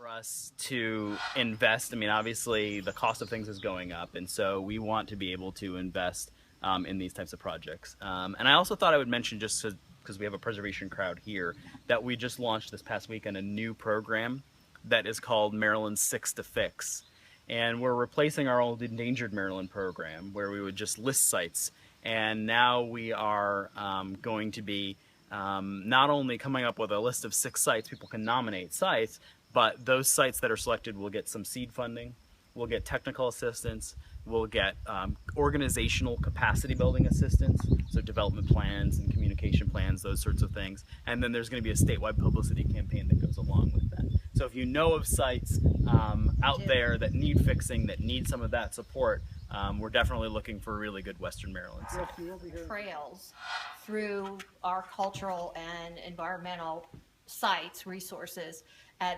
for us to invest. I mean, obviously the cost of things is going up, and so we want to be able to invest in these types of projects. And I also thought I would mention, just because we have a preservation crowd here, that we just launched this past weekend a new program that is called Maryland's Six to Fix. And we're replacing our old Endangered Maryland program where we would just list sites. And now we are going to be not only coming up with a list of 6 sites, people can nominate sites, but those sites that are selected will get some seed funding, we'll get technical assistance, we'll get organizational capacity building assistance, so development plans and communication plans, those sorts of things. And then there's going to be a statewide publicity campaign that goes along with that. So if you know of sites out there that need fixing, that need some of that support, we're definitely looking for really good Western Maryland sites. Trails through our cultural and environmental sites, resources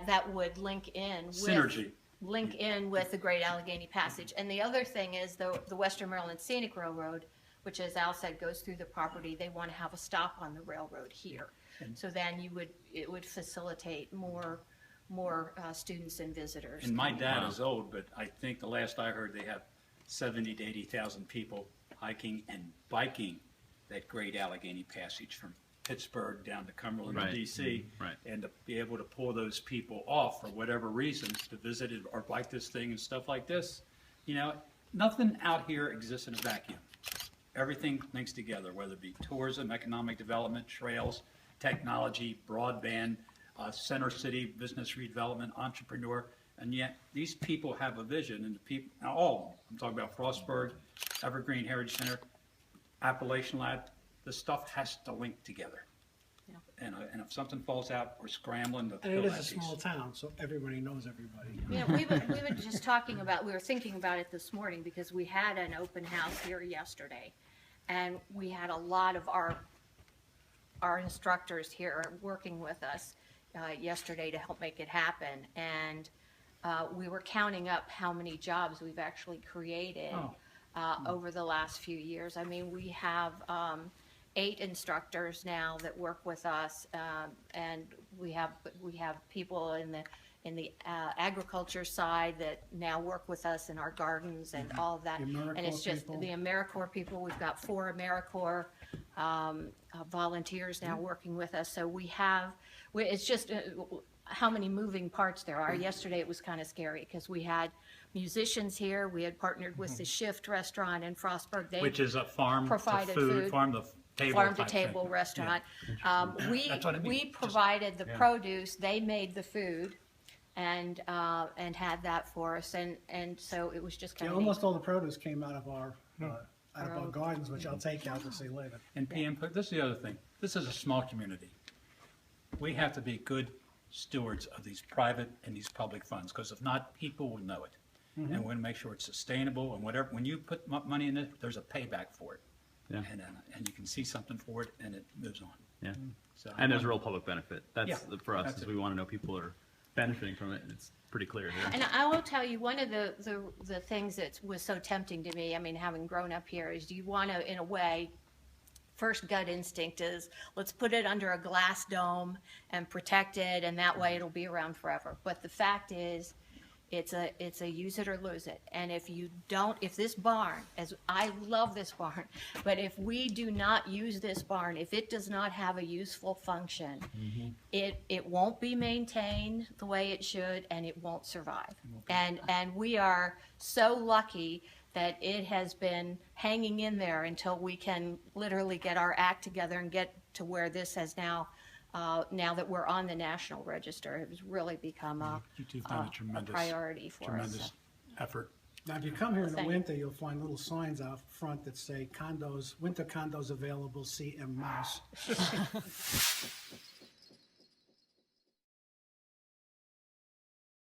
that would link in with Synergy. The Great Allegheny Passage. And the other thing is the Western Maryland Scenic Railroad, which, as Al said, goes through the property. They want to have a stop on the railroad here, so then it would facilitate more students and visitors. And my dad is old, but I think the last I heard, they have 70 to 80,000 people hiking and biking that Great Allegheny Passage from Pittsburgh down to Cumberland Right. to DC, Right. and to be able to pull those people off for whatever reasons to visit it or bike this thing and stuff like this. You know, nothing out here exists in a vacuum. Everything links together, whether it be tourism, economic development, trails, technology, broadband, center city, business redevelopment, entrepreneur, and yet these people have a vision, and the people, all of them, I'm talking about Frostburg, Evergreen Heritage Center, Appalachian Lab, the stuff has to link together. Yeah. And if something falls out, we're scrambling to And fill it is that a piece. small town, so everybody knows everybody. You know, we were just talking about, we were thinking about it this morning because we had an open house here yesterday, and we had a lot of our instructors here working with us yesterday to help make it happen. And we were counting up how many jobs we've actually created over the last few years. I mean, we have 8 instructors now that work with us, and we have people in the agriculture side that now work with us in our gardens and all of that. And it's just the AmeriCorps people. We've got 4 AmeriCorps volunteers now working with us. So it's just how many moving parts there are. Yesterday it was kind of scary because we had musicians here. We had partnered with the Shift Restaurant in Frostburg. They Which is a farm to provided food, food. farm to table farm to type thing. table restaurant. That's what I mean. We provided the produce, they made the food, and had that for us, and so it was just kind Yeah, of neat. almost all the produce came out of our gardens, which I'll take out to see later. And PM, this is the other thing. This is a small community. We have to be good stewards of these private and these public funds, because if not, people will know it. And we want to make sure it's sustainable, and whatever, when you put money in it, there's a payback for it. Yeah. And you can see something for it, and it moves on. Yeah. So, And there's real public benefit. That's Yeah, for us, that's is it. we want to know people are benefiting from it, and it's pretty clear here. And I will tell you, one of the things that was so tempting to me, I mean, having grown up here, is you want to, in a way, first gut instinct is, let's put it under a glass dome and protect it, and that way it'll be around forever. But the fact is, it's a use it or lose it. And if this barn, as I love this barn, but if we do not use this barn, if it does not have a useful function, it won't be maintained the way it should, and it won't survive. And we are so lucky that it has been hanging in there until we can literally get our act together and get to where this has now that we're on the National Register, it has really become a priority for tremendous us. effort. Now, if you come here in the Thank you. winter, you'll find little signs out front that say winter condos available, CM Mouse.